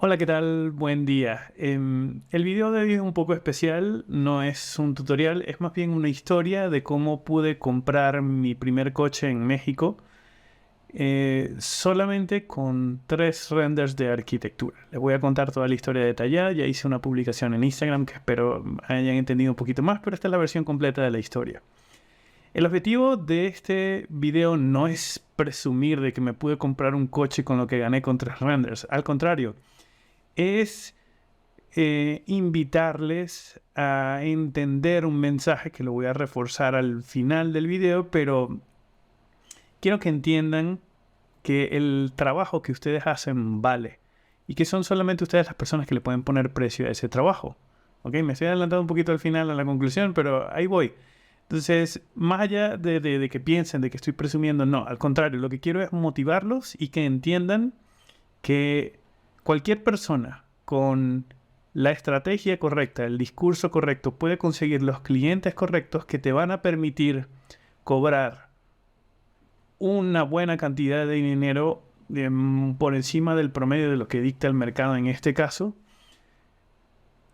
Hola, ¿qué tal? Buen día. El video de hoy es un poco especial, no es un tutorial, es más bien una historia de cómo pude comprar mi primer coche en México solamente con 3 renders de arquitectura. Les voy a contar toda la historia detallada, ya hice una publicación en Instagram que espero hayan entendido un poquito más, pero esta es la versión completa de la historia. El objetivo de este video no es presumir de que me pude comprar un coche con lo que gané con 3 renders, al contrario, es invitarles a entender un mensaje que lo voy a reforzar al final del video, pero quiero que entiendan que el trabajo que ustedes hacen vale y que son solamente ustedes las personas que le pueden poner precio a ese trabajo. ¿Ok? Me estoy adelantando un poquito al final a la conclusión, pero ahí voy. Entonces, más allá de que piensen de que estoy presumiendo, no, al contrario, lo que quiero es motivarlos y que entiendan que cualquier persona con la estrategia correcta, el discurso correcto, puede conseguir los clientes correctos que te van a permitir cobrar una buena cantidad de dinero por encima del promedio de lo que dicta el mercado en este caso,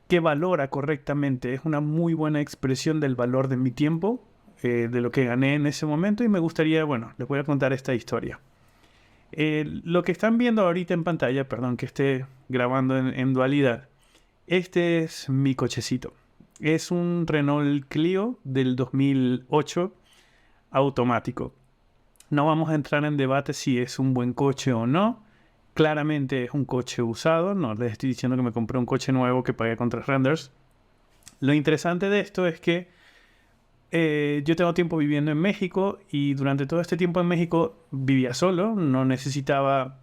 que valora correctamente. Es una muy buena expresión del valor de mi tiempo, de lo que gané en ese momento, y me gustaría, bueno, les voy a contar esta historia. Lo que están viendo ahorita en pantalla, perdón que esté grabando en dualidad, este es mi cochecito. Es un Renault Clio del 2008 automático. No vamos a entrar en debate si es un buen coche o no. Claramente es un coche usado. No les estoy diciendo que me compré un coche nuevo que pagué con 3 renders. Lo interesante de esto es que yo tengo tiempo viviendo en México y durante todo este tiempo en México vivía solo. No necesitaba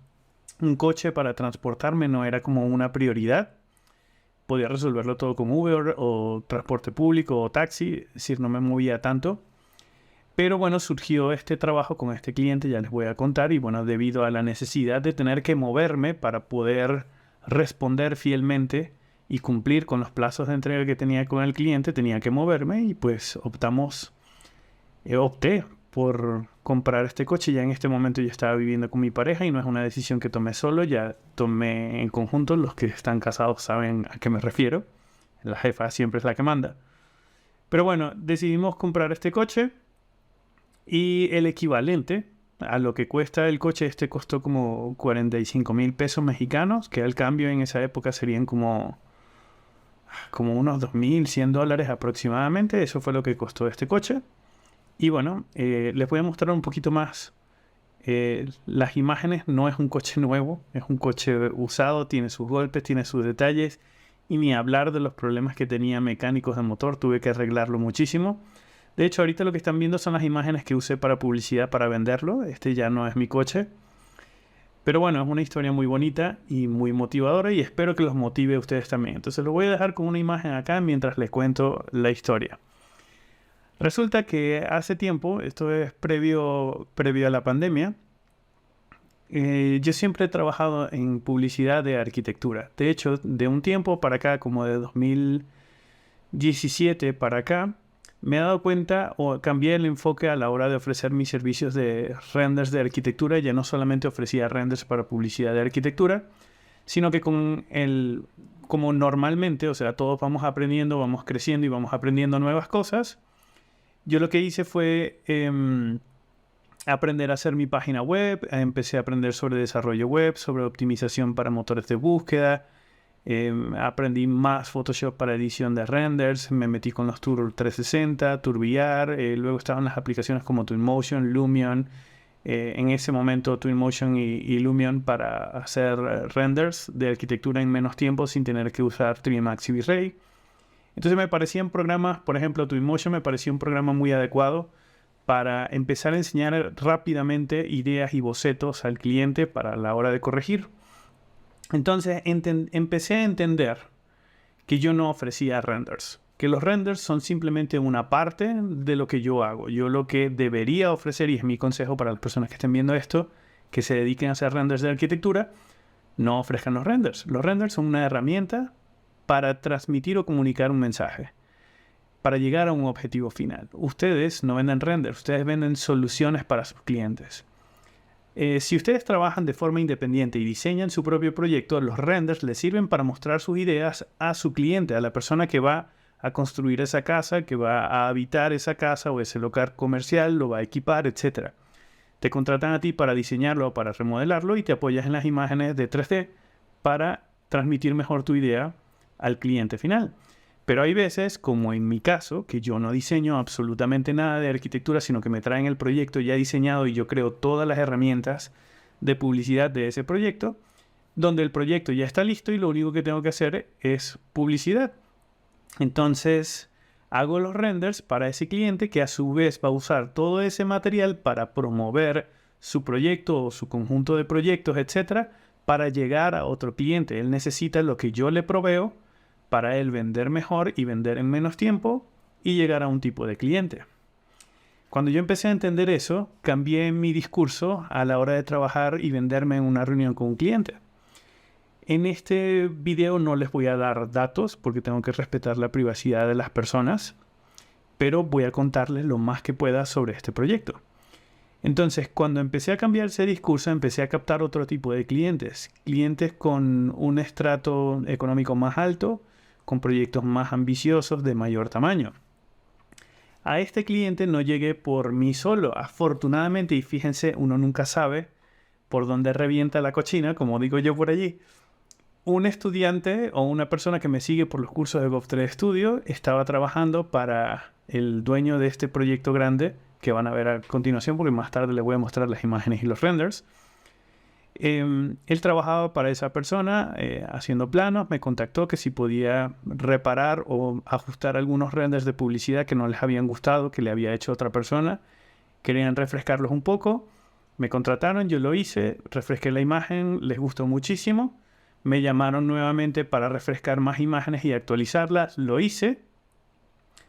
un coche para transportarme, no era como una prioridad. Podía resolverlo todo con Uber o transporte público o taxi, es decir, no me movía tanto. Pero bueno, surgió este trabajo con este cliente, ya les voy a contar, y bueno, debido a la necesidad de tener que moverme para poder responder fielmente y cumplir con los plazos de entrega que tenía con el cliente, tenía que moverme y pues opté por comprar este coche. Ya en este momento yo estaba viviendo con mi pareja y no es una decisión que tomé solo, ya tomé en conjunto. Los que están casados saben a qué me refiero. La jefa siempre es la que manda. Pero bueno, decidimos comprar este coche y el equivalente a lo que cuesta el coche, este costó como 45,000 pesos mexicanos, que al cambio en esa época serían como unos 2,100 dólares aproximadamente. Eso fue lo que costó este coche. Y bueno, les voy a mostrar un poquito más las imágenes. No es un coche nuevo, es un coche usado, tiene sus golpes, tiene sus detalles. Y ni hablar de los problemas que tenía mecánicos de motor, tuve que arreglarlo muchísimo. De hecho, ahorita lo que están viendo son las imágenes que usé para publicidad para venderlo. Este ya no es mi coche. Pero bueno, es una historia muy bonita y muy motivadora y espero que los motive a ustedes también. Entonces lo voy a dejar con una imagen acá mientras les cuento la historia. Resulta que hace tiempo, esto es previo a la pandemia, yo siempre he trabajado en publicidad de arquitectura. De hecho, de un tiempo para acá, como de 2017 para acá, me he dado cuenta o cambié el enfoque a la hora de ofrecer mis servicios de renders de arquitectura. Ya no solamente ofrecía renders para publicidad de arquitectura, sino que como normalmente, o sea, todos vamos aprendiendo, vamos creciendo y vamos aprendiendo nuevas cosas. Yo lo que hice fue aprender a hacer mi página web, empecé a aprender sobre desarrollo web, sobre optimización para motores de búsqueda, aprendí más Photoshop para edición de renders, me metí con los Tools 360, Turbiar, luego estaban las aplicaciones como Twinmotion, Lumion, en ese momento Twinmotion y Lumion para hacer renders de arquitectura en menos tiempo sin tener que usar Trimax y V-Ray. Entonces me parecían programas, por ejemplo, Twinmotion me parecía un programa muy adecuado para empezar a enseñar rápidamente ideas y bocetos al cliente para la hora de corregir. Entonces empecé a entender que yo no ofrecía renders, que los renders son simplemente una parte de lo que yo hago. Yo lo que debería ofrecer, y es mi consejo para las personas que estén viendo esto, que se dediquen a hacer renders de arquitectura, no ofrezcan los renders. Los renders son una herramienta para transmitir o comunicar un mensaje, para llegar a un objetivo final. Ustedes no venden renders, ustedes venden soluciones para sus clientes. Si ustedes trabajan de forma independiente y diseñan su propio proyecto, los renders les sirven para mostrar sus ideas a su cliente, a la persona que va a construir esa casa, que va a habitar esa casa o ese local comercial, lo va a equipar, etc. Te contratan a ti para diseñarlo o para remodelarlo y te apoyas en las imágenes de 3D para transmitir mejor tu idea al cliente final. Pero hay veces, como en mi caso, que yo no diseño absolutamente nada de arquitectura, sino que me traen el proyecto ya diseñado y yo creo todas las herramientas de publicidad de ese proyecto, donde el proyecto ya está listo y lo único que tengo que hacer es publicidad. Entonces, hago los renders para ese cliente que a su vez va a usar todo ese material para promover su proyecto o su conjunto de proyectos, etcétera, para llegar a otro cliente. Él necesita lo que yo le proveo para él vender mejor y vender en menos tiempo y llegar a un tipo de cliente. Cuando yo empecé a entender eso, cambié mi discurso a la hora de trabajar y venderme en una reunión con un cliente. En este video no les voy a dar datos porque tengo que respetar la privacidad de las personas, pero voy a contarles lo más que pueda sobre este proyecto. Entonces, cuando empecé a cambiar ese discurso, empecé a captar otro tipo de clientes. Clientes con un estrato económico más alto, con proyectos más ambiciosos de mayor tamaño. A este cliente no llegué por mí solo, afortunadamente, y fíjense, uno nunca sabe por dónde revienta la cochina, como digo yo por allí. Un estudiante o una persona que me sigue por los cursos de Gov3 Studio estaba trabajando para el dueño de este proyecto grande, que van a ver a continuación, porque más tarde les voy a mostrar las imágenes y los renders. Él trabajaba para esa persona haciendo planos, me contactó que si podía reparar o ajustar algunos renders de publicidad que no les habían gustado, que le había hecho otra persona. Querían refrescarlos un poco, me contrataron, yo lo hice, refresqué la imagen, les gustó muchísimo. Me llamaron nuevamente para refrescar más imágenes y actualizarlas, lo hice.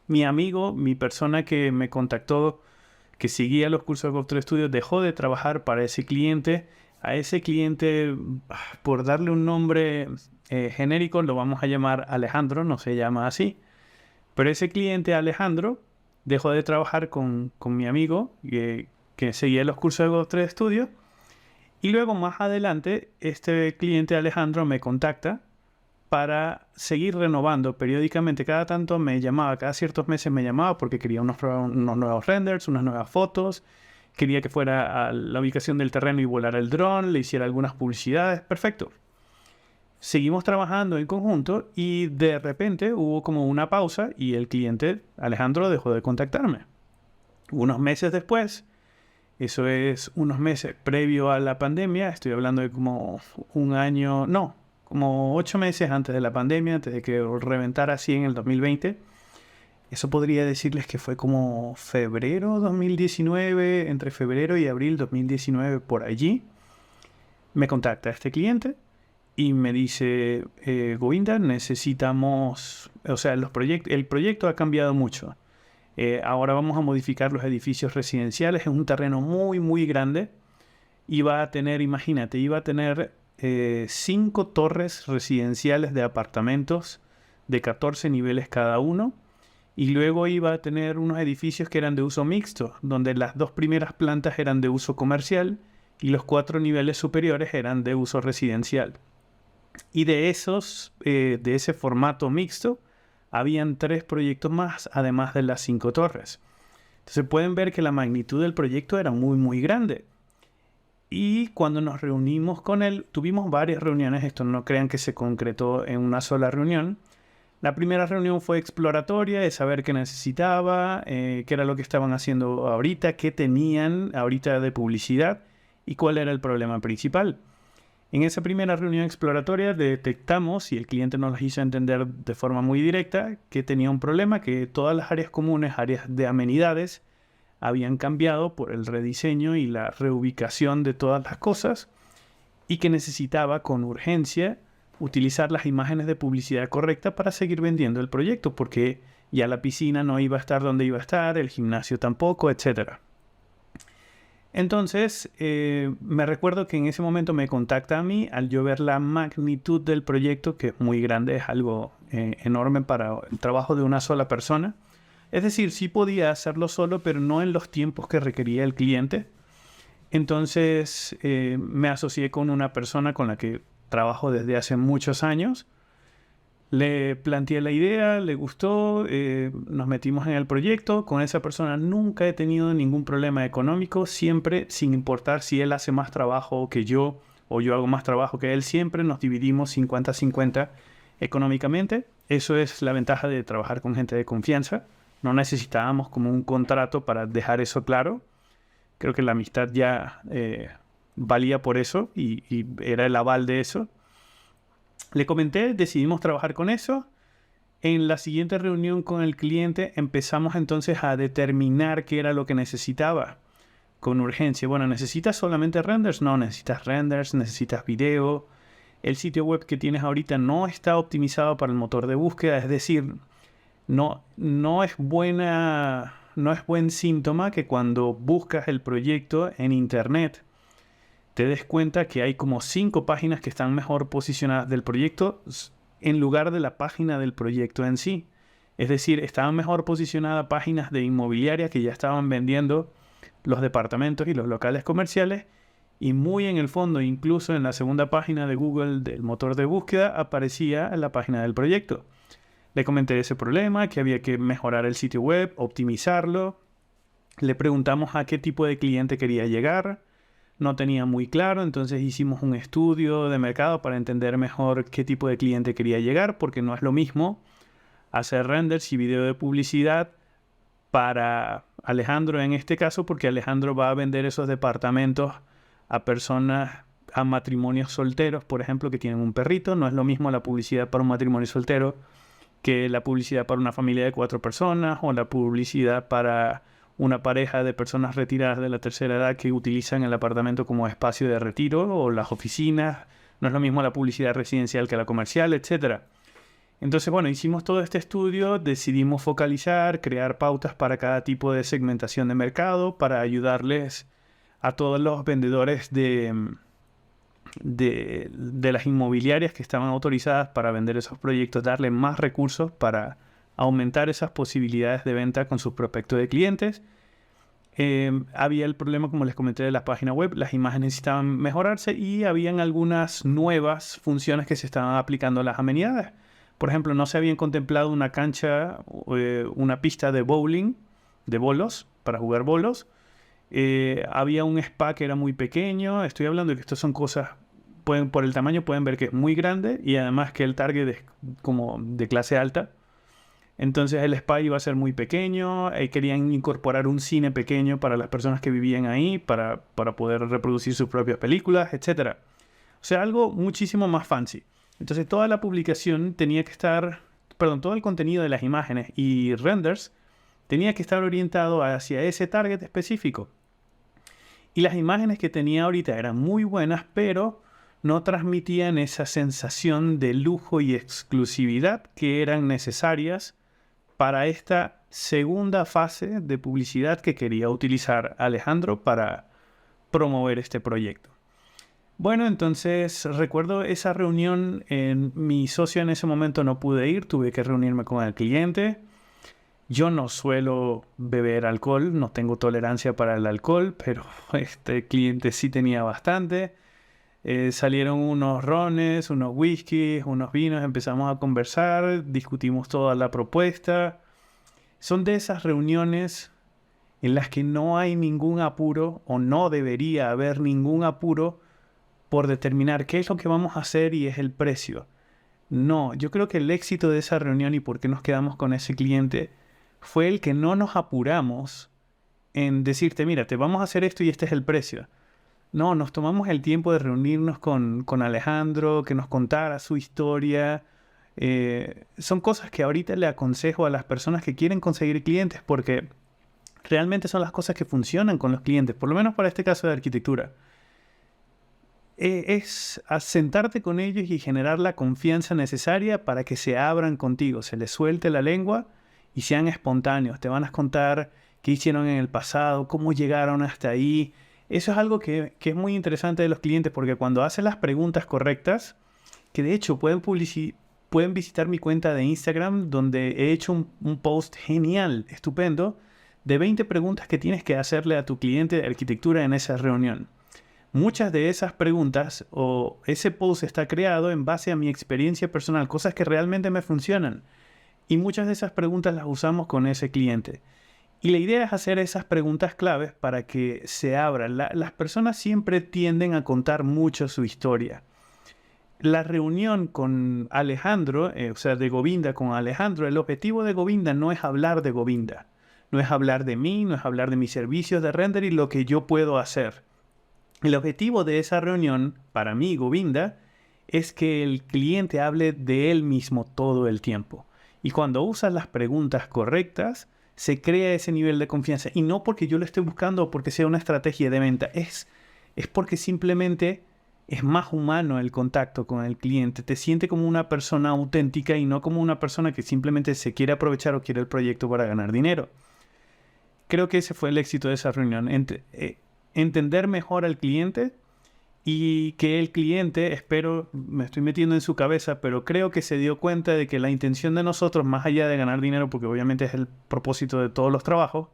Mi amigo, mi persona que me contactó, que seguía los cursos de Gov3 Studio, dejó de trabajar para ese cliente. A ese cliente, por darle un nombre genérico, lo vamos a llamar Alejandro, no se llama así. Pero ese cliente Alejandro dejó de trabajar con mi amigo que seguía los cursos de Gov3 Studio. Y luego más adelante, este cliente Alejandro me contacta para seguir renovando periódicamente. Cada tanto me llamaba, cada ciertos meses me llamaba porque quería unos nuevos renders, unas nuevas fotos. Quería que fuera a la ubicación del terreno y volara el dron, le hiciera algunas publicidades. Perfecto. Seguimos trabajando en conjunto y de repente hubo como una pausa y el cliente Alejandro dejó de contactarme. Unos meses después, eso es unos meses previo a la pandemia, estoy hablando de como un año, no, como 8 meses antes de la pandemia, antes de que reventara así en el 2020. Eso podría decirles que fue como febrero 2019, entre febrero y abril 2019, por allí. Me contacta este cliente y me dice, Govinda, necesitamos, o sea, el proyecto ha cambiado mucho. Ahora vamos a modificar los edificios residenciales. Es un terreno muy, muy grande. Iba a tener, imagínate, 5 torres residenciales de apartamentos de 14 niveles cada uno. Y luego iba a tener unos edificios que eran de uso mixto, donde las 2 primeras plantas eran de uso comercial y los 4 niveles superiores eran de uso residencial. Y de ese formato mixto, habían 3 proyectos más, además de las 5 torres. Entonces pueden ver que la magnitud del proyecto era muy, muy grande. Y cuando nos reunimos con él, tuvimos varias reuniones, esto no crean que se concretó en una sola reunión. La primera reunión fue exploratoria, de saber qué necesitaba, qué era lo que estaban haciendo ahorita, qué tenían ahorita de publicidad y cuál era el problema principal. En esa primera reunión exploratoria detectamos, y el cliente nos lo hizo entender de forma muy directa, que tenía un problema, que todas las áreas comunes, áreas de amenidades, habían cambiado por el rediseño y la reubicación de todas las cosas y que necesitaba con urgencia utilizar las imágenes de publicidad correcta para seguir vendiendo el proyecto, porque ya la piscina no iba a estar donde iba a estar, el gimnasio tampoco, etc. Entonces, me recuerdo que en ese momento me contacta a mí al yo ver la magnitud del proyecto, que es muy grande, es algo enorme para el trabajo de una sola persona. Es decir, sí podía hacerlo solo, pero no en los tiempos que requería el cliente. Entonces me asocié con una persona con la que trabajo desde hace muchos años. Le planteé la idea, le gustó, nos metimos en el proyecto. Con esa persona nunca he tenido ningún problema económico, siempre, sin importar si él hace más trabajo que yo o yo hago más trabajo que él, siempre nos dividimos 50-50 económicamente. Eso es la ventaja de trabajar con gente de confianza. No necesitábamos como un contrato para dejar eso claro. Creo que la amistad ya valía por eso y era el aval de eso. Le comenté, decidimos trabajar con eso. En la siguiente reunión con el cliente empezamos entonces a determinar qué era lo que necesitaba con urgencia. Bueno, ¿necesitas solamente renders? No, necesitas renders, necesitas video. El sitio web que tienes ahorita no está optimizado para el motor de búsqueda, es decir, no es buen síntoma que cuando buscas el proyecto en internet te des cuenta que hay como 5 páginas que están mejor posicionadas del proyecto en lugar de la página del proyecto en sí. Es decir, estaban mejor posicionadas páginas de inmobiliaria que ya estaban vendiendo los departamentos y los locales comerciales, y muy en el fondo, incluso en la segunda página de Google del motor de búsqueda, aparecía la página del proyecto. Le comenté ese problema, que había que mejorar el sitio web, optimizarlo. Le preguntamos a qué tipo de cliente quería llegar. No tenía muy claro, entonces hicimos un estudio de mercado para entender mejor qué tipo de cliente quería llegar, porque no es lo mismo hacer renders y video de publicidad para Alejandro en este caso, porque Alejandro va a vender esos departamentos a personas, a matrimonios solteros, por ejemplo, que tienen un perrito. No es lo mismo la publicidad para un matrimonio soltero que la publicidad para una familia de 4 personas o la publicidad para una pareja de personas retiradas de la tercera edad que utilizan el apartamento como espacio de retiro, o las oficinas. No es lo mismo la publicidad residencial que la comercial, etc. Entonces, bueno, hicimos todo este estudio, decidimos focalizar, crear pautas para cada tipo de segmentación de mercado para ayudarles a todos los vendedores de las inmobiliarias que estaban autorizadas para vender esos proyectos, darle más recursos para aumentar esas posibilidades de venta con sus prospectos de clientes. Había el problema, como les comenté, de la página web. Las imágenes necesitaban mejorarse y habían algunas nuevas funciones que se estaban aplicando a las amenidades. Por ejemplo, no se habían contemplado una cancha, una pista de bowling, de bolos, para jugar bolos. Había un spa que era muy pequeño. Estoy hablando de que estas son cosas, por el tamaño pueden ver que es muy grande, y además que el target es como de clase alta. Entonces el spa iba a ser muy pequeño. Querían incorporar un cine pequeño para las personas que vivían ahí, para poder reproducir sus propias películas, etc. O sea, algo muchísimo más fancy. Entonces toda la publicación tenía que estar, todo el contenido de las imágenes y renders tenía que estar orientado hacia ese target específico. Y las imágenes que tenía ahorita eran muy buenas, pero no transmitían esa sensación de lujo y exclusividad que eran necesarias para esta segunda fase de publicidad que quería utilizar Alejandro para promover este proyecto. Bueno, entonces recuerdo esa reunión. Mi socio en ese momento no pude ir, tuve que reunirme con el cliente. Yo no suelo beber alcohol, no tengo tolerancia para el alcohol, pero este cliente sí tenía bastante. Salieron unos rones, unos whiskies, unos vinos, empezamos a conversar, discutimos toda la propuesta. Son de esas reuniones en las que no hay ningún apuro, o no debería haber ningún apuro por determinar qué es lo que vamos a hacer y es el precio. No, yo creo que el éxito de esa reunión y por qué nos quedamos con ese cliente fue el que no nos apuramos en decirte, mira, te vamos a hacer esto y este es el precio. No, nos tomamos el tiempo de reunirnos con Alejandro, que nos contara su historia. Son cosas que ahorita le aconsejo a las personas que quieren conseguir clientes, porque realmente son las cosas que funcionan con los clientes, por lo menos para este caso de arquitectura. Es sentarte con ellos y generar la confianza necesaria para que se abran contigo, se les suelte la lengua y sean espontáneos. Te van a contar qué hicieron en el pasado, cómo llegaron hasta ahí. Eso es algo que es muy interesante de los clientes, porque cuando hacen las preguntas correctas, que de hecho pueden visitar mi cuenta de Instagram, donde he hecho un post genial, estupendo, de 20 preguntas que tienes que hacerle a tu cliente de arquitectura en esa reunión. Muchas de esas preguntas o ese post está creado en base a mi experiencia personal, cosas que realmente me funcionan. Y muchas de esas preguntas las usamos con ese cliente. Y la idea es hacer esas preguntas claves para que se abran. Las personas siempre tienden a contar mucho su historia. La reunión con Alejandro, o sea, de Govinda con Alejandro, el objetivo de Govinda no es hablar de Govinda. No es hablar de mí, no es hablar de mis servicios de render y lo que yo puedo hacer. El objetivo de esa reunión, para mí, Govinda, es que el cliente hable de él mismo todo el tiempo. Y cuando usas las preguntas correctas, se crea ese nivel de confianza. Y no porque yo lo esté buscando o porque sea una estrategia de venta. Es porque simplemente es más humano el contacto con el cliente. Te siente como una persona auténtica y no como una persona que simplemente se quiere aprovechar o quiere el proyecto para ganar dinero. Creo que ese fue el éxito de esa reunión. Entender mejor al cliente y que el cliente, espero, me estoy metiendo en su cabeza, pero creo que se dio cuenta de que la intención de nosotros, más allá de ganar dinero, porque obviamente es el propósito de todos los trabajos,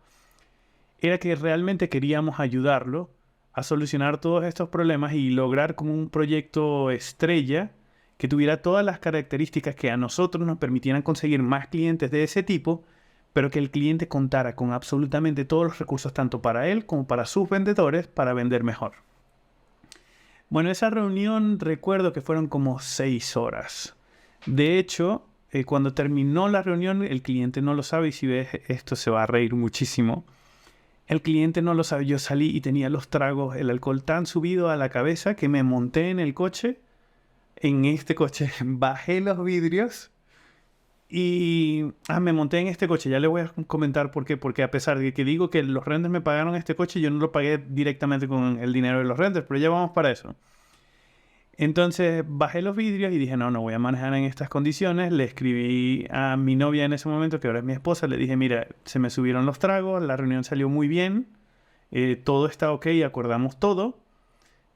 era que realmente queríamos ayudarlo a solucionar todos estos problemas y lograr como un proyecto estrella que tuviera todas las características que a nosotros nos permitieran conseguir más clientes de ese tipo, pero que el cliente contara con absolutamente todos los recursos, tanto para él como para sus vendedores, para vender mejor. Bueno, esa reunión recuerdo que fueron como 6 horas. De hecho, cuando terminó la reunión, el cliente no lo sabe y si ves esto se va a reír muchísimo. El cliente no lo sabe, yo salí y tenía los tragos, el alcohol tan subido a la cabeza que me monté en el coche. En este coche bajé los vidrios y me monté en este coche. Ya le voy a comentar por qué. Porque a pesar de que digo que los renders me pagaron este coche, yo no lo pagué directamente con el dinero de los renders, pero ya vamos para eso. Entonces bajé los vidrios y dije, no voy a manejar en estas condiciones. Le escribí a mi novia en ese momento, que ahora es mi esposa, le dije, mira, se me subieron los tragos, la reunión salió muy bien, todo está ok, acordamos todo,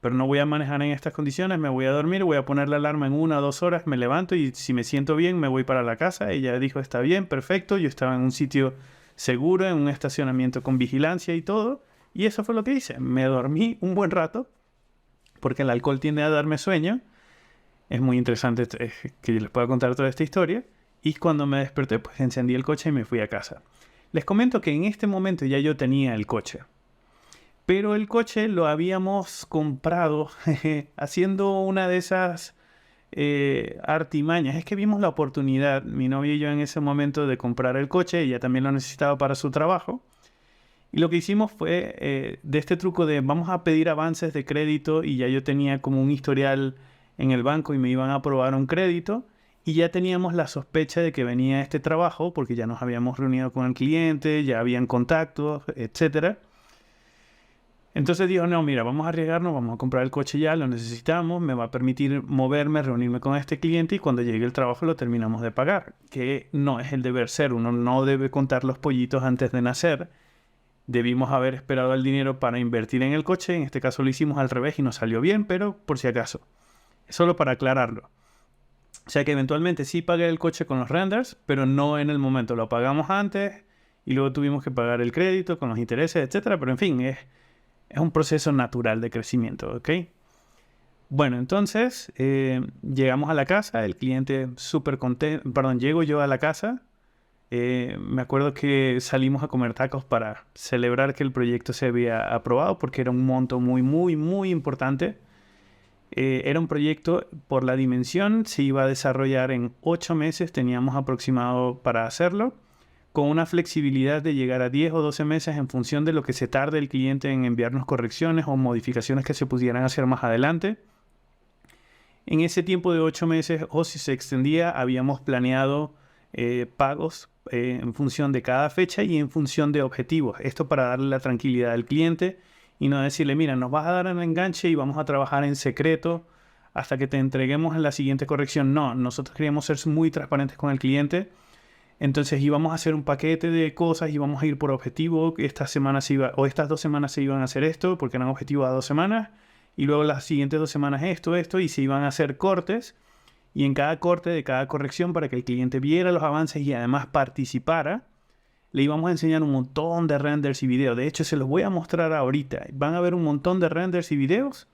pero no voy a manejar en estas condiciones, me voy a dormir, voy a poner la alarma en 1 o 2 horas, me levanto y si me siento bien me voy para la casa. Ella dijo, está bien, perfecto, yo estaba en un sitio seguro, en un estacionamiento con vigilancia y todo, y eso fue lo que hice. Me dormí un buen rato, porque el alcohol tiende a darme sueño. Es muy interesante que yo les pueda contar toda esta historia. Y cuando me desperté, pues encendí el coche y me fui a casa. Les comento que en este momento ya yo tenía el coche. Pero el coche lo habíamos comprado haciendo una de esas artimañas. Es que vimos la oportunidad, mi novia y yo en ese momento, de comprar el coche. Ella también lo necesitaba para su trabajo. Y lo que hicimos fue de este truco de vamos a pedir avances de crédito y ya yo tenía como un historial en el banco y me iban a aprobar un crédito y ya teníamos la sospecha de que venía este trabajo porque ya nos habíamos reunido con el cliente, ya habían contactos, etcétera. Entonces digo, no, mira, vamos a arriesgarnos, vamos a comprar el coche ya, lo necesitamos, me va a permitir moverme, reunirme con este cliente y cuando llegue el trabajo lo terminamos de pagar, que no es el deber ser, uno no debe contar los pollitos antes de nacer. Debimos haber esperado el dinero para invertir en el coche. En este caso lo hicimos al revés y nos salió bien, pero por si acaso. Solo para aclararlo. O sea que eventualmente sí pagué el coche con los renders, pero no en el momento. Lo pagamos antes y luego tuvimos que pagar el crédito con los intereses, etc. Pero en fin, es un proceso natural de crecimiento, ¿ok? Bueno, entonces llegamos a la casa. El cliente súper contento. Perdón, llego yo a la casa. Me acuerdo que salimos a comer tacos para celebrar que el proyecto se había aprobado porque era un monto muy, muy, muy importante. Era un proyecto por la dimensión, se iba a desarrollar en 8 meses, teníamos aproximado para hacerlo, con una flexibilidad de llegar a 10 o 12 meses en función de lo que se tarde el cliente en enviarnos correcciones o modificaciones que se pudieran hacer más adelante. En ese tiempo de 8 meses, o si se extendía, habíamos planeado pagos en función de cada fecha y en función de objetivos. Esto para darle la tranquilidad al cliente y no decirle, mira, nos vas a dar el enganche y vamos a trabajar en secreto hasta que te entreguemos en la siguiente corrección. No, nosotros queríamos ser muy transparentes con el cliente. Entonces íbamos a hacer un paquete de cosas, íbamos a ir por objetivo. Estas 2 semanas se iban a hacer esto porque eran objetivos a 2 semanas. Y luego las siguientes 2 semanas esto, y se iban a hacer cortes. Y en cada corte de cada corrección, para que el cliente viera los avances y además participara, le íbamos a enseñar un montón de renders y videos. De hecho, se los voy a mostrar ahorita. Van a ver un montón de renders y videos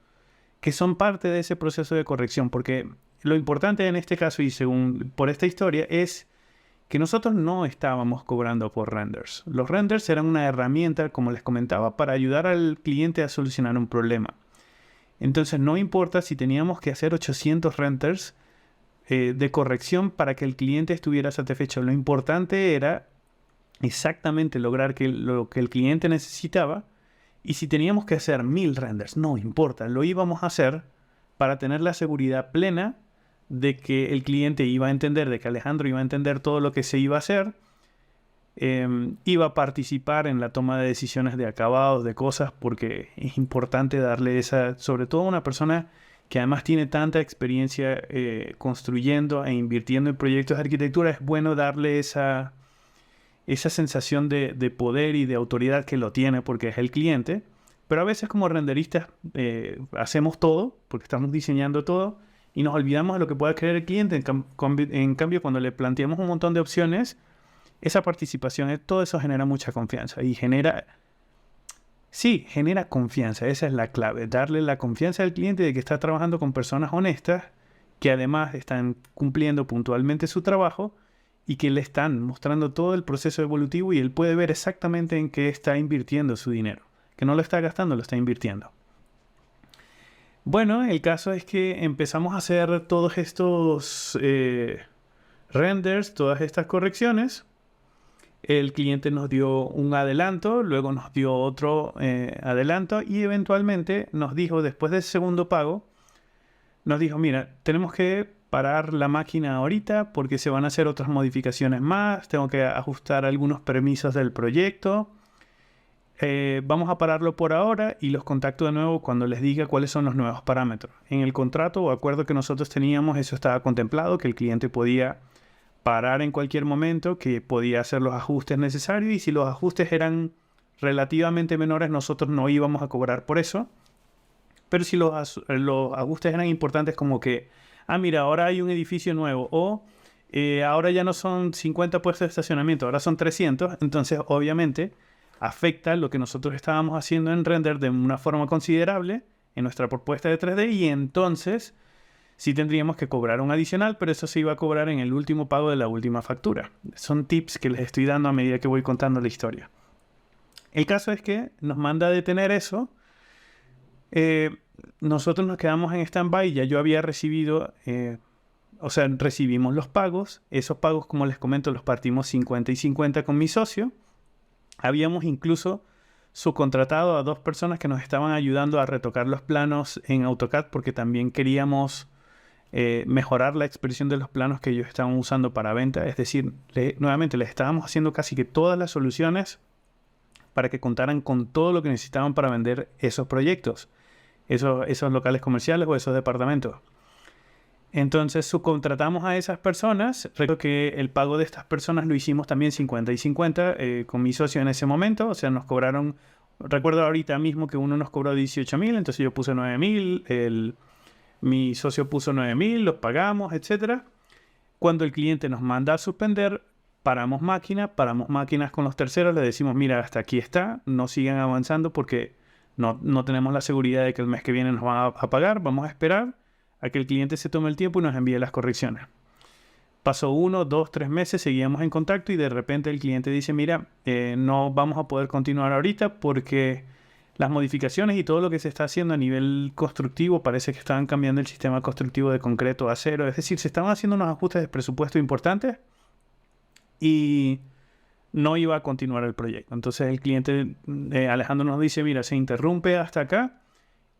que son parte de ese proceso de corrección, porque lo importante en este caso, y según por esta historia, es que nosotros no estábamos cobrando por renders. Los renders eran una herramienta, como les comentaba, para ayudar al cliente a solucionar un problema. Entonces no importa si teníamos que hacer 800 renders de corrección para que el cliente estuviera satisfecho. Lo importante era exactamente lograr lo que el cliente necesitaba. Y si teníamos que hacer 1000 renders, no importa, lo íbamos a hacer para tener la seguridad plena de que el cliente iba a entender, de que Alejandro iba a entender todo lo que se iba a hacer, iba a participar en la toma de decisiones de acabados, de cosas, porque es importante darle esa, sobre todo a una persona que además tiene tanta experiencia construyendo e invirtiendo en proyectos de arquitectura, es bueno darle esa sensación de poder y de autoridad que lo tiene porque es el cliente. Pero a veces como renderistas hacemos todo, porque estamos diseñando todo, y nos olvidamos de lo que pueda querer el cliente. En cambio, cuando le planteamos un montón de opciones, esa participación, todo eso genera mucha confianza. Y genera confianza. Esa es la clave. Darle la confianza al cliente de que está trabajando con personas honestas, que además están cumpliendo puntualmente su trabajo, y que le están mostrando todo el proceso evolutivo y él puede ver exactamente en qué está invirtiendo su dinero. Que no lo está gastando, lo está invirtiendo. Bueno, el caso es que empezamos a hacer todos estos renders, todas estas correcciones. El cliente nos dio un adelanto, luego nos dio otro adelanto y eventualmente nos dijo, después del segundo pago, nos dijo, mira, tenemos que parar la máquina ahorita porque se van a hacer otras modificaciones más, tengo que ajustar algunos permisos del proyecto, vamos a pararlo por ahora y los contacto de nuevo cuando les diga cuáles son los nuevos parámetros. En el contrato o acuerdo que nosotros teníamos, eso estaba contemplado, que el cliente podía parar en cualquier momento, que podía hacer los ajustes necesarios y si los ajustes eran relativamente menores, nosotros no íbamos a cobrar por eso. Pero si los ajustes eran importantes como que, mira, ahora hay un edificio nuevo o ahora ya no son 50 puestos de estacionamiento, ahora son 300, entonces obviamente afecta lo que nosotros estábamos haciendo en render de una forma considerable en nuestra propuesta de 3D y entonces sí tendríamos que cobrar un adicional, pero eso se iba a cobrar en el último pago de la última factura. Son tips que les estoy dando a medida que voy contando la historia. El caso es que nos manda a detener eso. Nosotros nos quedamos en stand-by. Ya yo había recibido, recibimos los pagos. Esos pagos, como les comento, los partimos 50 y 50 con mi socio. Habíamos incluso subcontratado a 2 personas que nos estaban ayudando a retocar los planos en AutoCAD porque también queríamos mejorar la expresión de los planos que ellos estaban usando para venta. Es decir, nuevamente les estábamos haciendo casi que todas las soluciones para que contaran con todo lo que necesitaban para vender esos proyectos, esos locales comerciales o esos departamentos. Entonces subcontratamos a esas personas. Recuerdo que el pago de estas personas lo hicimos también 50 y 50 con mi socio en ese momento. O sea, nos cobraron, recuerdo ahorita mismo que uno nos cobró 18.000, entonces yo puse 9.000, mi socio puso 9.000, los pagamos, etc. Cuando el cliente nos manda a suspender, paramos máquinas con los terceros, le decimos, mira, hasta aquí está, no sigan avanzando porque no tenemos la seguridad de que el mes que viene nos van a pagar, vamos a esperar a que el cliente se tome el tiempo y nos envíe las correcciones. Pasó 1, 2, 3 meses, seguíamos en contacto y de repente el cliente dice, mira, no vamos a poder continuar ahorita porque las modificaciones y todo lo que se está haciendo a nivel constructivo parece que estaban cambiando el sistema constructivo de concreto a acero. Es decir, se estaban haciendo unos ajustes de presupuesto importantes y no iba a continuar el proyecto. Entonces el cliente, Alejandro, nos dice, mira, se interrumpe hasta acá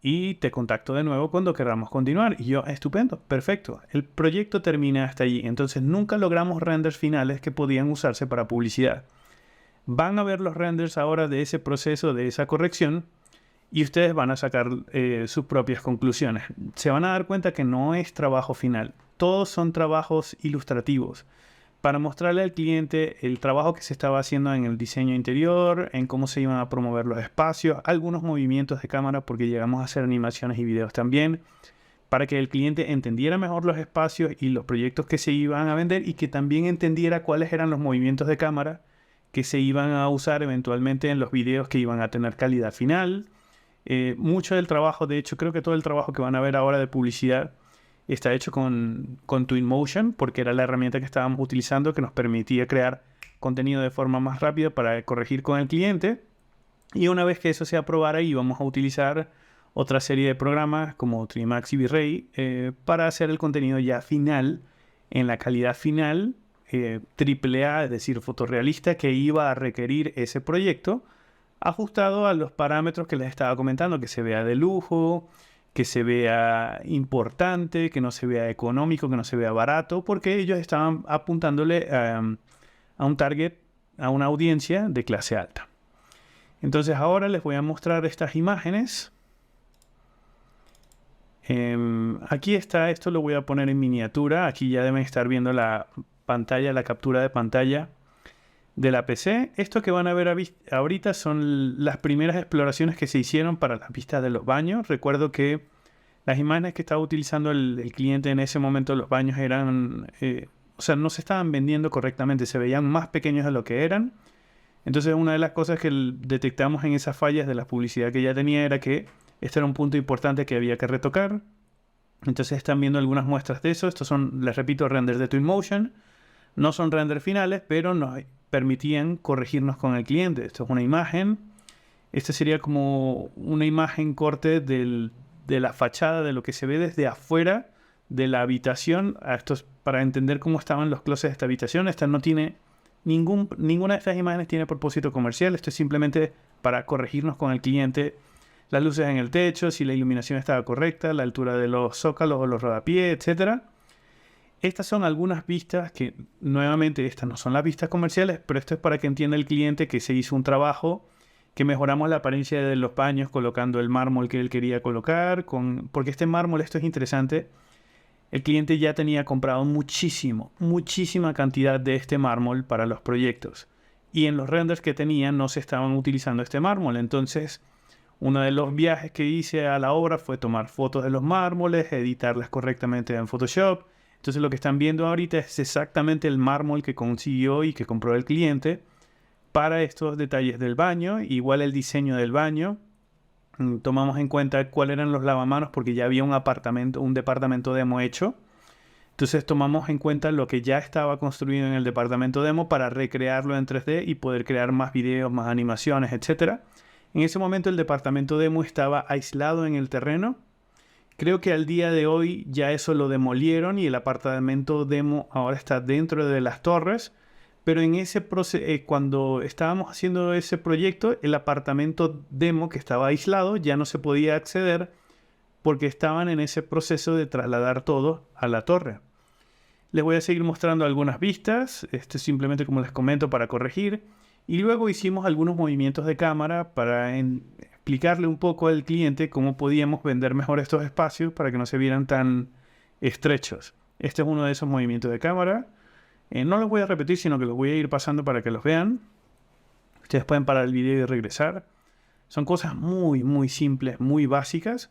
y te contacto de nuevo cuando queramos continuar. Y yo, estupendo, perfecto. El proyecto termina hasta allí. Entonces nunca logramos renders finales que podían usarse para publicidad. Van a ver los renders ahora de ese proceso, de esa corrección, y ustedes van a sacar sus propias conclusiones. Se van a dar cuenta que no es trabajo final. Todos son trabajos ilustrativos para mostrarle al cliente el trabajo que se estaba haciendo en el diseño interior, en cómo se iban a promover los espacios, algunos movimientos de cámara, porque llegamos a hacer animaciones y videos también, para que el cliente entendiera mejor los espacios y los proyectos que se iban a vender y que también entendiera cuáles eran los movimientos de cámara que se iban a usar eventualmente en los videos que iban a tener calidad final. Mucho del trabajo, de hecho, creo que todo el trabajo que van a ver ahora de publicidad está hecho con Twinmotion, porque era la herramienta que estábamos utilizando que nos permitía crear contenido de forma más rápida para corregir con el cliente. Y una vez que eso se aprobara, íbamos a utilizar otra serie de programas como Trimax y V-Ray para hacer el contenido ya final, en la calidad final, AAA, es decir, fotorrealista, que iba a requerir ese proyecto, ajustado a los parámetros que les estaba comentando, que se vea de lujo, que se vea importante, que no se vea económico, que no se vea barato, porque ellos estaban apuntándole a un target, a una audiencia de clase alta. Entonces ahora les voy a mostrar estas imágenes. Aquí está, esto lo voy a poner en miniatura. Aquí ya deben estar viendo la pantalla, la captura de pantalla de la PC. Esto que van a ver ahorita son las primeras exploraciones que se hicieron para las vistas de los baños. Recuerdo que las imágenes que estaba utilizando el cliente en ese momento, los baños eran, o sea, no se estaban vendiendo correctamente, se veían más pequeños de lo que eran. Entonces una de las cosas que detectamos en esas fallas de la publicidad que ya tenía era que este era un punto importante que había que retocar. Entonces están viendo algunas muestras de eso. Estos son, les repito, renders de Twinmotion. No son renders finales, pero nos permitían corregirnos con el cliente. Esto es una imagen. Esta sería como una imagen corte de la fachada, de lo que se ve desde afuera de la habitación. Esto es para entender cómo estaban los closets de esta habitación. Esta no tiene ninguna de estas imágenes tiene propósito comercial. Esto es simplemente para corregirnos con el cliente las luces en el techo, si la iluminación estaba correcta, la altura de los zócalos o los rodapiés, etc. Estas son algunas vistas que, nuevamente, estas no son las vistas comerciales, pero esto es para que entienda el cliente que se hizo un trabajo, que mejoramos la apariencia de los baños colocando el mármol que él quería colocar, porque este mármol, esto es interesante, el cliente ya tenía comprado muchísima cantidad de este mármol para los proyectos. Y en los renders que tenía no se estaban utilizando este mármol. Entonces, uno de los viajes que hice a la obra fue tomar fotos de los mármoles, editarlas correctamente en Photoshop. Entonces lo que están viendo ahorita es exactamente el mármol que consiguió y que compró el cliente para estos detalles del baño. Igual el diseño del baño. Tomamos en cuenta cuáles eran los lavamanos porque ya había un departamento demo hecho. Entonces tomamos en cuenta lo que ya estaba construido en el departamento demo para recrearlo en 3D y poder crear más videos, más animaciones, etc. En ese momento el departamento demo estaba aislado en el terreno. Creo que al día de hoy ya eso lo demolieron y el apartamento demo ahora está dentro de las torres. Pero en ese proceso, cuando estábamos haciendo ese proyecto, el apartamento demo que estaba aislado ya no se podía acceder porque estaban en ese proceso de trasladar todo a la torre. Les voy a seguir mostrando algunas vistas. Esto es simplemente, como les comento, para corregir. Y luego hicimos algunos movimientos de cámara para explicarle un poco al cliente cómo podíamos vender mejor estos espacios para que no se vieran tan estrechos. Este es uno de esos movimientos de cámara. No los voy a repetir, sino que los voy a ir pasando para que los vean. Ustedes pueden parar el video y regresar. Son cosas muy simples, muy básicas.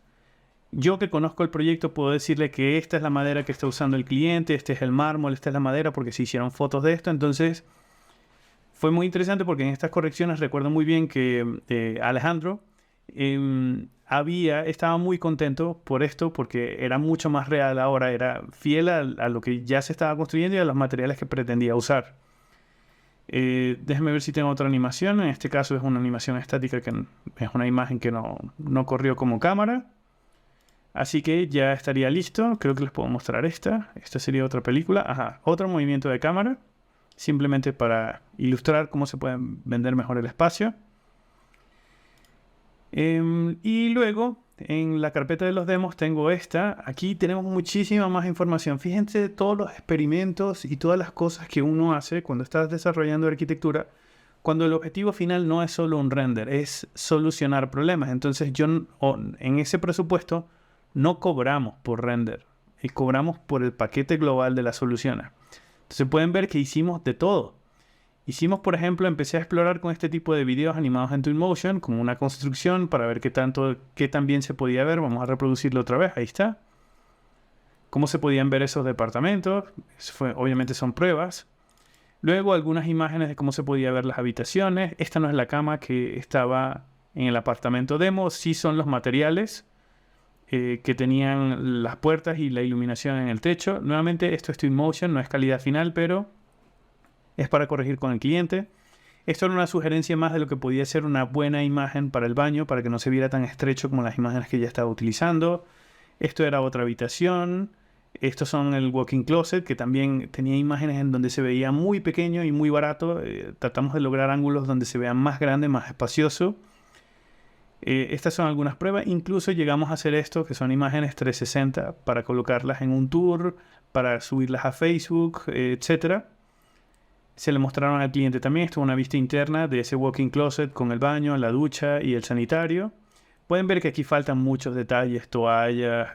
Yo que conozco el proyecto puedo decirle que esta es la madera que está usando el cliente, este es el mármol, esta es la madera porque se hicieron fotos de esto. Entonces fue muy interesante porque en estas correcciones recuerdo muy bien que Alejandro estaba muy contento por esto porque era mucho más real ahora, era fiel a lo que ya se estaba construyendo y a los materiales que pretendía usar. Déjenme ver si tengo otra animación. En este caso es una animación estática, que es una imagen que no corrió como cámara. Así que ya estaría listo. Creo que les puedo mostrar esta. Esta sería otra película. Ajá, otro movimiento de cámara. Simplemente para ilustrar cómo se puede vender mejor el espacio. Y luego, en la carpeta de los demos tengo esta. Aquí tenemos muchísima más información. Fíjense todos los experimentos y todas las cosas que uno hace cuando estás desarrollando arquitectura, cuando el objetivo final no es solo un render, es solucionar problemas. Entonces en ese presupuesto no cobramos por render, y cobramos por el paquete global de las soluciones. Entonces pueden ver que hicimos de todo. Hicimos, por ejemplo, empecé a explorar con este tipo de videos animados en Twinmotion, como una construcción, para ver qué tan bien se podía ver. Vamos a reproducirlo otra vez, ahí está. Cómo se podían ver esos departamentos. Obviamente son pruebas. Luego algunas imágenes de cómo se podía ver las habitaciones. Esta no es la cama que estaba en el apartamento demo, sí son los materiales que tenían las puertas y la iluminación en el techo. Nuevamente esto es Twinmotion, no es calidad final, pero es para corregir con el cliente. Esto era una sugerencia más de lo que podía ser una buena imagen para el baño, para que no se viera tan estrecho como las imágenes que ya estaba utilizando. Esto era otra habitación. Estos son el walk-in closet, que también tenía imágenes en donde se veía muy pequeño y muy barato. Tratamos de lograr ángulos donde se vea más grande, más espacioso. Estas son algunas pruebas. Incluso llegamos a hacer esto, que son imágenes 360, para colocarlas en un tour, para subirlas a Facebook, etc. Se le mostraron al cliente también. Esto es una vista interna de ese walk-in closet con el baño, la ducha y el sanitario. Pueden ver que aquí faltan muchos detalles, toallas,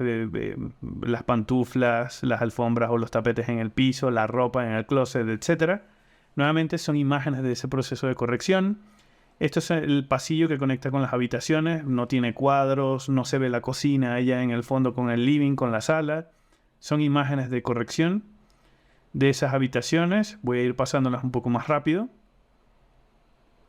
las pantuflas, las alfombras o los tapetes en el piso, la ropa en el closet, etc. Nuevamente son imágenes de ese proceso de corrección. Esto es el pasillo que conecta con las habitaciones. No tiene cuadros, no se ve la cocina allá en el fondo con el living, con la sala. Son imágenes de corrección de esas habitaciones. Voy a ir pasándolas un poco más rápido.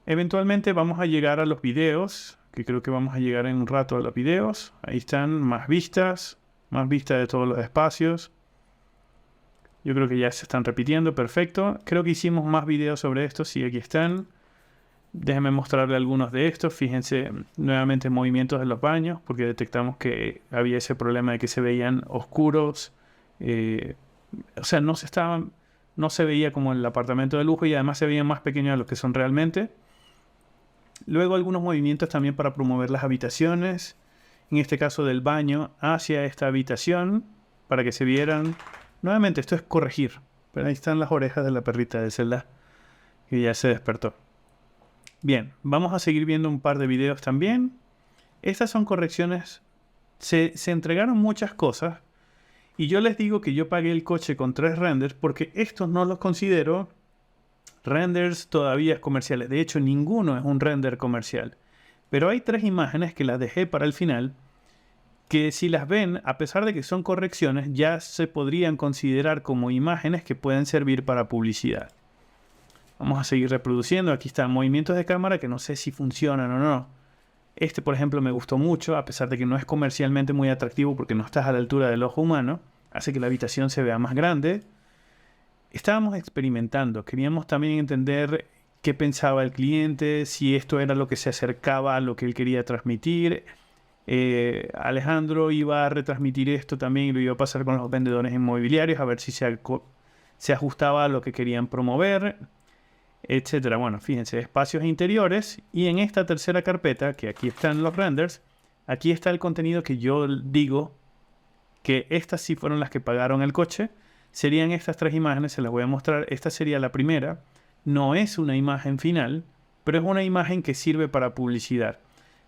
Eventualmente vamos a llegar a los videos, que creo que vamos a llegar en un rato a los videos. Ahí están más vistas de todos los espacios. Yo creo que ya se están repitiendo, perfecto. Creo que hicimos más videos sobre esto, sí, aquí están. Déjenme mostrarle algunos de estos. Fíjense nuevamente movimientos de los baños, porque detectamos que había ese problema de que se veían oscuros. O sea, no se veía como el apartamento de lujo y además se veían más pequeños de los que son realmente. Luego algunos movimientos también para promover las habitaciones. En este caso del baño hacia esta habitación, para que se vieran. Nuevamente, esto es corregir. Pero ahí están las orejas de la perrita de Zelda, que ya se despertó. Bien, vamos a seguir viendo un par de videos también. Estas son correcciones. Se entregaron muchas cosas. Y yo les digo que yo pagué el coche con 3 renders porque estos no los considero renders todavía comerciales. De hecho, ninguno es un render comercial. Pero hay 3 imágenes que las dejé para el final, que si las ven, a pesar de que son correcciones, ya se podrían considerar como imágenes que pueden servir para publicidad. Vamos a seguir reproduciendo. Aquí están movimientos de cámara que no sé si funcionan o no. Este, por ejemplo, me gustó mucho, a pesar de que no es comercialmente muy atractivo porque no estás a la altura del ojo humano. Hace que la habitación se vea más grande. Estábamos experimentando. Queríamos también entender qué pensaba el cliente, si esto era lo que se acercaba a lo que él quería transmitir. Alejandro iba a retransmitir esto también y lo iba a pasar con los vendedores inmobiliarios a ver si se ajustaba a lo que querían promover, etcétera. Bueno, fíjense, espacios interiores. Y en esta tercera carpeta, que aquí están los renders, aquí está el contenido que yo digo que estas sí fueron las que pagaron el coche. Serían estas 3 imágenes, se las voy a mostrar. Esta sería la primera. No es una imagen final, pero es una imagen que sirve para publicidad.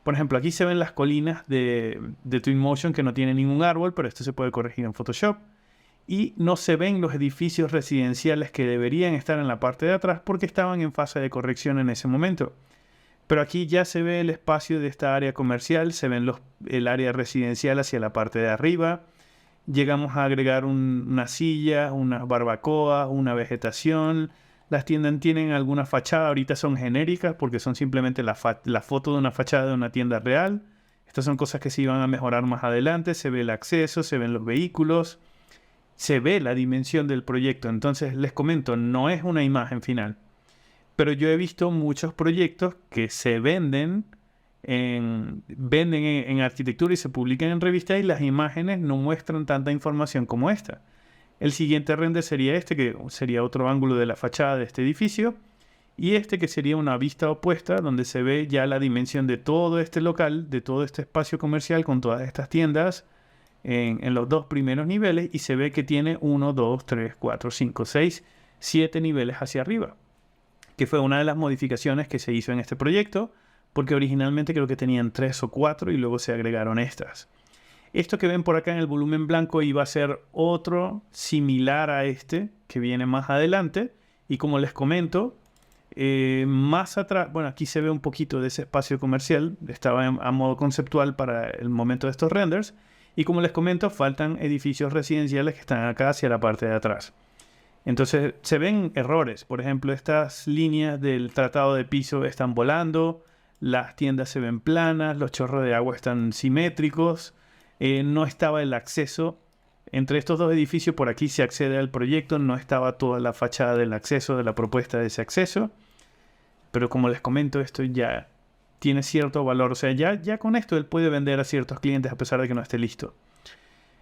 Por ejemplo, aquí se ven las colinas de Twinmotion que no tienen ningún árbol, pero esto se puede corregir en Photoshop. Y no se ven los edificios residenciales que deberían estar en la parte de atrás porque estaban en fase de corrección en ese momento. Pero aquí ya se ve el espacio de esta área comercial, se ven el área residencial hacia la parte de arriba. Llegamos a agregar una silla, unas barbacoas, una vegetación. Las tiendas tienen alguna fachada, ahorita son genéricas porque son simplemente la foto de una fachada de una tienda real. Estas son cosas que se iban a mejorar más adelante. Se ve el acceso, se ven los vehículos, se ve la dimensión del proyecto. Entonces les comento, no es una imagen final. Pero yo he visto muchos proyectos que se venden en arquitectura y se publican en revistas y las imágenes no muestran tanta información como esta. El siguiente render sería este, que sería otro ángulo de la fachada de este edificio. Y este que sería una vista opuesta, donde se ve ya la dimensión de todo este local, de todo este espacio comercial con todas estas tiendas en los 2 primeros niveles. Y se ve que tiene 1, 2, 3, 4, 5, 6, 7 niveles hacia arriba. Que fue una de las modificaciones que se hizo en este proyecto, porque originalmente creo que tenían 3 o 4 y luego se agregaron estas. Esto que ven por acá en el volumen blanco iba a ser otro similar a este, que viene más adelante. Y como les comento, más atrás, bueno, aquí se ve un poquito de ese espacio comercial, estaba a modo conceptual para el momento de estos renders. Y como les comento, faltan edificios residenciales que están acá hacia la parte de atrás. Entonces se ven errores. Por ejemplo, estas líneas del tratado de piso están volando, las tiendas se ven planas, los chorros de agua están simétricos, no estaba el acceso. Entre estos dos edificios por aquí se accede al proyecto, no estaba toda la fachada del acceso, de la propuesta de ese acceso. Pero como les comento, esto ya tiene cierto valor. O sea, ya con esto él puede vender a ciertos clientes a pesar de que no esté listo.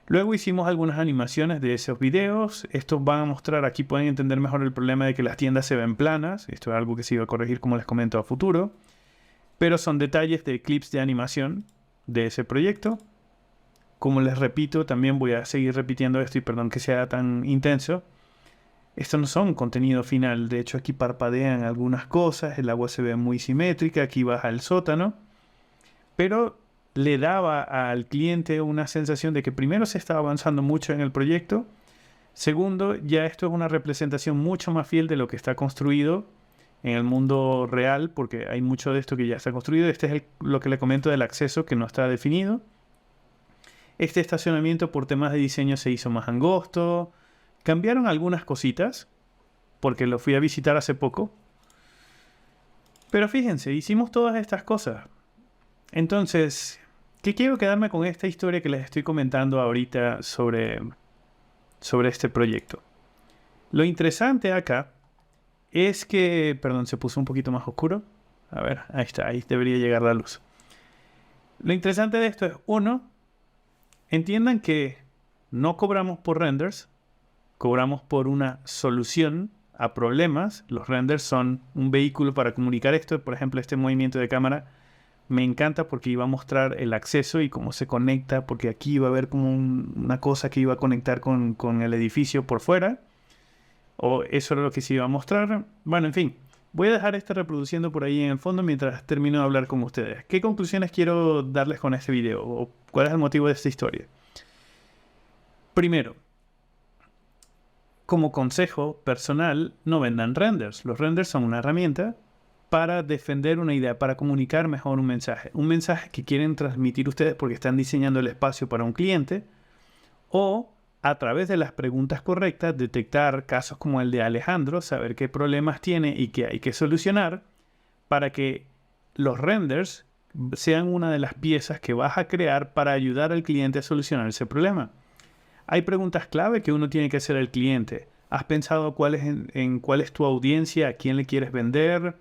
Luego hicimos algunas animaciones de esos videos. Estos van a mostrar, aquí pueden entender mejor el problema de que las tiendas se ven planas. Esto es algo que se iba a corregir, como les comento, a futuro. Pero son detalles de clips de animación de ese proyecto. Como les repito, también voy a seguir repitiendo esto y perdón que sea tan intenso. Estos no son contenido final. De hecho, aquí parpadean algunas cosas. El agua se ve muy simétrica. Aquí baja el sótano. Pero le daba al cliente una sensación de que primero se estaba avanzando mucho en el proyecto. Segundo, ya esto es una representación mucho más fiel de lo que está construido en el mundo real, porque hay mucho de esto que ya está construido. Este es lo que le comento del acceso que no está definido. Este estacionamiento por temas de diseño se hizo más angosto. Cambiaron algunas cositas, porque lo fui a visitar hace poco. Pero fíjense, hicimos todas estas cosas. Entonces, ¿qué quiero quedarme con esta historia que les estoy comentando ahorita sobre este proyecto? Lo interesante acá es que... Perdón, se puso un poquito más oscuro. A ver, ahí está, ahí debería llegar la luz. Lo interesante de esto es, uno, entiendan que no cobramos por renders, cobramos por una solución a problemas. Los renders son un vehículo para comunicar esto. Por ejemplo, este movimiento de cámara me encanta porque iba a mostrar el acceso y cómo se conecta, porque aquí iba a haber como una cosa que iba a conectar con el edificio por fuera. O eso era lo que se iba a mostrar. Bueno, en fin. Voy a dejar esto reproduciendo por ahí en el fondo mientras termino de hablar con ustedes. ¿Qué conclusiones quiero darles con este video? ¿O cuál es el motivo de esta historia? Primero, como consejo personal, no vendan renders. Los renders son una herramienta para defender una idea, para comunicar mejor un mensaje. Un mensaje que quieren transmitir ustedes porque están diseñando el espacio para un cliente, o a través de las preguntas correctas detectar casos como el de Alejandro, saber qué problemas tiene y qué hay que solucionar para que los renders sean una de las piezas que vas a crear para ayudar al cliente a solucionar ese problema. Hay preguntas clave que uno tiene que hacer al cliente. ¿Has pensado cuál es tu audiencia? ¿A quién le quieres vender?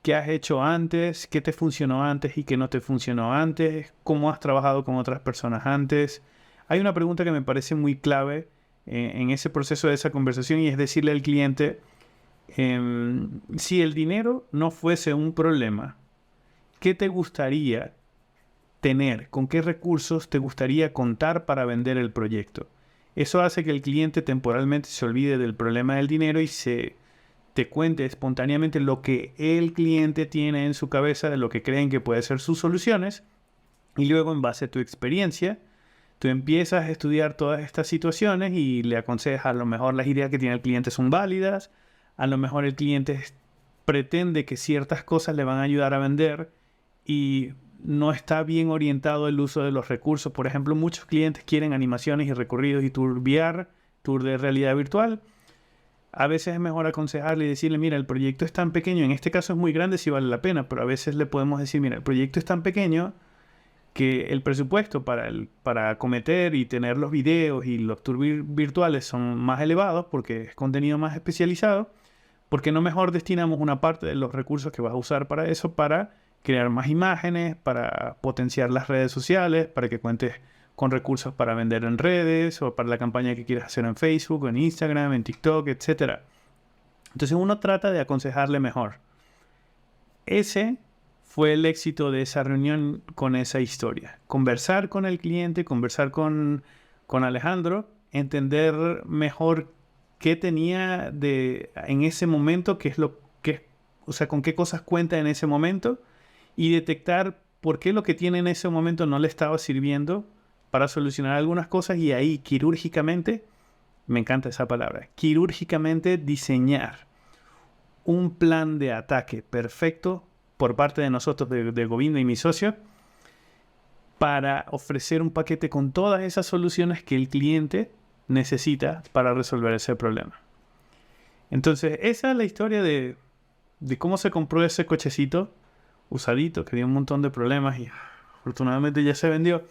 ¿Qué has hecho antes? ¿Qué te funcionó antes y qué no te funcionó antes? ¿Cómo has trabajado con otras personas antes? Hay una pregunta que me parece muy clave en ese proceso de esa conversación y es decirle al cliente, si el dinero no fuese un problema, ¿qué te gustaría tener? ¿Con qué recursos te gustaría contar para vender el proyecto? Eso hace que el cliente temporalmente se olvide del problema del dinero y te cuente espontáneamente lo que el cliente tiene en su cabeza, de lo que creen que pueden ser sus soluciones, y luego en base a tu experiencia, tú empiezas a estudiar todas estas situaciones y le aconsejas a lo mejor las ideas que tiene el cliente son válidas, a lo mejor el cliente pretende que ciertas cosas le van a ayudar a vender y no está bien orientado el uso de los recursos. Por ejemplo, muchos clientes quieren animaciones y recorridos y tour VR, tour de realidad virtual. A veces es mejor aconsejarle y decirle, mira, el proyecto es tan pequeño, en este caso es muy grande si vale la pena, pero a veces le podemos decir, mira, el proyecto es tan pequeño que el presupuesto para acometer y tener los videos y los tours virtuales son más elevados porque es contenido más especializado. ¿Por qué no mejor destinamos una parte de los recursos que vas a usar para eso para crear más imágenes, para potenciar las redes sociales, para que cuentes con recursos para vender en redes o para la campaña que quieras hacer en Facebook, en Instagram, en TikTok, etc.? Entonces uno trata de aconsejarle mejor. Ese fue el éxito de esa reunión con esa historia. Conversar con el cliente, conversar con Alejandro, entender mejor qué tenía en ese momento, qué es lo que, o sea, con qué cosas cuenta en ese momento y detectar por qué lo que tiene en ese momento no le estaba sirviendo para solucionar algunas cosas y ahí quirúrgicamente, me encanta esa palabra, quirúrgicamente diseñar un plan de ataque perfecto por parte de nosotros, de Govinda y mi socio, para ofrecer un paquete con todas esas soluciones que el cliente necesita para resolver ese problema. Entonces, esa es la historia de cómo se compró ese cochecito usadito, que dio un montón de problemas y afortunadamente ya se vendió.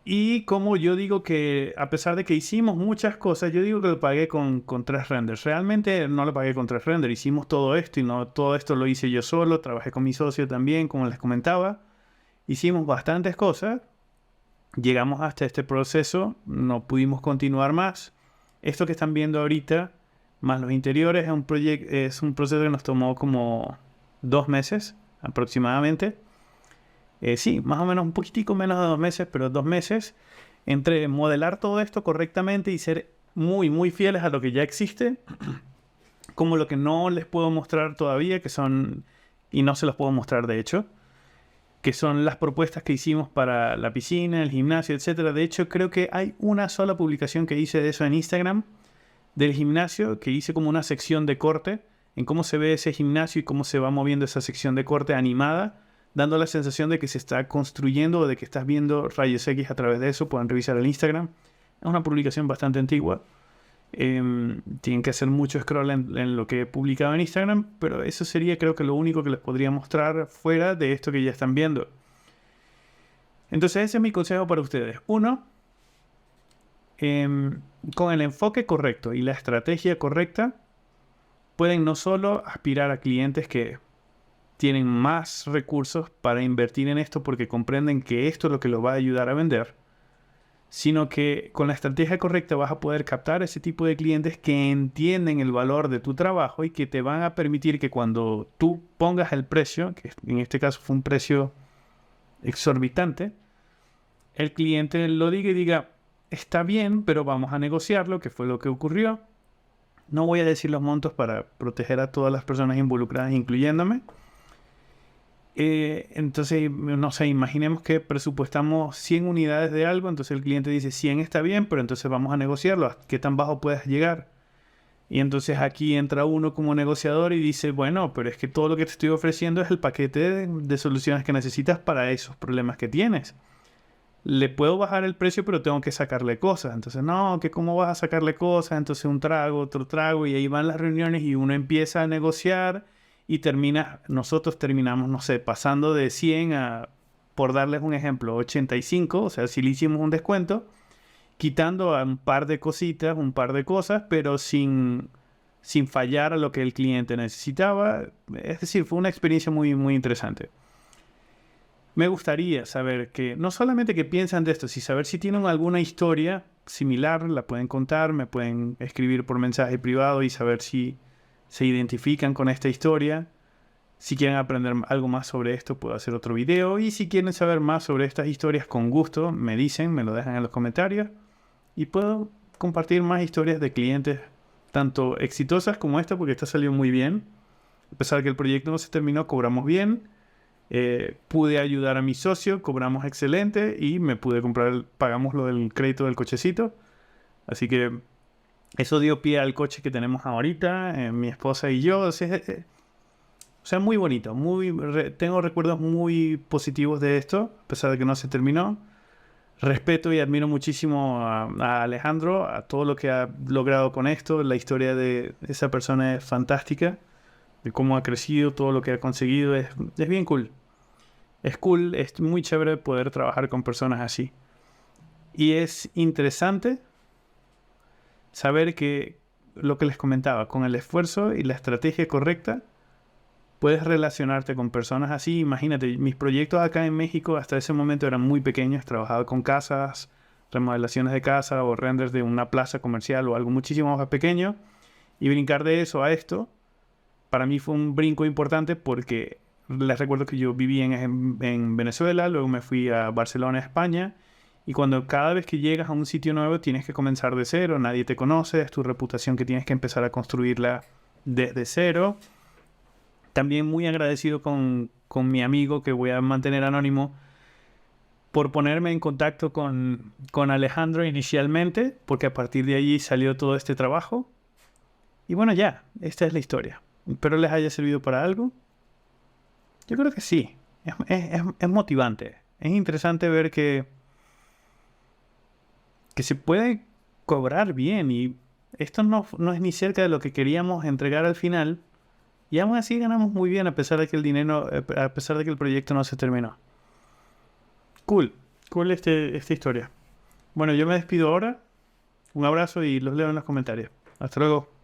Y como yo digo que, a pesar de que hicimos muchas cosas, yo digo que lo pagué con 3 renders. Realmente no lo pagué con 3 renders. Hicimos todo esto y no todo esto lo hice yo solo. Trabajé con mi socio también, como les comentaba. Hicimos bastantes cosas. Llegamos hasta este proceso. No pudimos continuar más. Esto que están viendo ahorita, más los interiores, es un proceso que nos tomó como 2 meses aproximadamente. Sí, más o menos un poquitico menos de 2 meses, pero 2 meses entre modelar todo esto correctamente y ser muy, muy fieles a lo que ya existe, como lo que no les puedo mostrar todavía, que son, y no se los puedo mostrar de hecho, que son las propuestas que hicimos para la piscina, el gimnasio, etcétera. De hecho, creo que hay una sola publicación que hice de eso en Instagram, del gimnasio, que hice como una sección de corte, en cómo se ve ese gimnasio y cómo se va moviendo esa sección de corte animada, dando la sensación de que se está construyendo o de que estás viendo rayos X a través de eso. Pueden revisar el Instagram. Es una publicación bastante antigua. Tienen que hacer mucho scroll en lo que he publicado en Instagram, pero eso sería, creo que, lo único que les podría mostrar fuera de esto que ya están viendo. Entonces ese es mi consejo para ustedes. Uno, con el enfoque correcto y la estrategia correcta, pueden no solo aspirar a clientes que tienen más recursos para invertir en esto porque comprenden que esto es lo que los va a ayudar a vender, sino que con la estrategia correcta vas a poder captar ese tipo de clientes que entienden el valor de tu trabajo y que te van a permitir que cuando tú pongas el precio, que en este caso fue un precio exorbitante, el cliente lo diga y diga, está bien, pero vamos a negociarlo, que fue lo que ocurrió. No voy a decir los montos para proteger a todas las personas involucradas, incluyéndome. Entonces, no sé, imaginemos que presupuestamos 100 unidades de algo, entonces el cliente dice 100 está bien, pero entonces vamos a negociarlo, ¿qué tan bajo puedes llegar? Y entonces aquí entra uno como negociador y dice, bueno, pero es que todo lo que te estoy ofreciendo es el paquete de soluciones que necesitas para esos problemas que tienes. Le puedo bajar el precio, pero tengo que sacarle cosas. Entonces, no, que cómo vas a sacarle cosas, entonces un trago, otro trago, y ahí van las reuniones y uno empieza a negociar y nosotros terminamos, no sé, pasando de 100 a, por darles un ejemplo, 85, o sea, si le hicimos un descuento, quitando a un par de cositas, un par de cosas, pero sin fallar a lo que el cliente necesitaba. Es decir, fue una experiencia muy, muy interesante. Me gustaría saber que, no solamente que piensan de esto, sino saber si tienen alguna historia similar, la pueden contar, me pueden escribir por mensaje privado y saber si se identifican con esta historia. Si quieren aprender algo más sobre esto, puedo hacer otro video. Y si quieren saber más sobre estas historias, con gusto, me dicen, me lo dejan en los comentarios. Y puedo compartir más historias de clientes, tanto exitosas como esta, porque esta salió muy bien. A pesar de que el proyecto no se terminó, cobramos bien. Pude ayudar a mi socio, cobramos excelente y me pude pagamos lo del crédito del cochecito. Así que eso dio pie al coche que tenemos ahorita, mi esposa y yo. O sea, muy bonito. Tengo recuerdos muy positivos de esto, a pesar de que no se terminó. Respeto y admiro muchísimo a Alejandro, a todo lo que ha logrado con esto. La historia de esa persona es fantástica, de cómo ha crecido, todo lo que ha conseguido. Es bien cool. Es cool, es muy chévere poder trabajar con personas así. Y es interesante saber que lo que les comentaba, con el esfuerzo y la estrategia correcta, puedes relacionarte con personas así. Imagínate, mis proyectos acá en México hasta ese momento eran muy pequeños. Trabajaba con casas, remodelaciones de casa o renders de una plaza comercial o algo muchísimo más pequeño. Y brincar de eso a esto, para mí fue un brinco importante porque les recuerdo que yo viví en Venezuela, luego me fui a Barcelona, España. Y cada vez que llegas a un sitio nuevo tienes que comenzar de cero, nadie te conoce, es tu reputación que tienes que empezar a construirla desde cero. También muy agradecido con mi amigo, que voy a mantener anónimo, por ponerme en contacto con Alejandro inicialmente, porque a partir de allí salió todo este trabajo. Y bueno, ya, esta es la historia. Espero les haya servido para algo. Yo creo que sí. Es motivante. Es interesante ver que se puede cobrar bien y esto no es ni cerca de lo que queríamos entregar al final. Y aún así ganamos muy bien a pesar de que el dinero, a pesar de que el proyecto no se terminó. Cool, cool esta historia. Bueno, yo me despido ahora. Un abrazo y los leo en los comentarios. Hasta luego.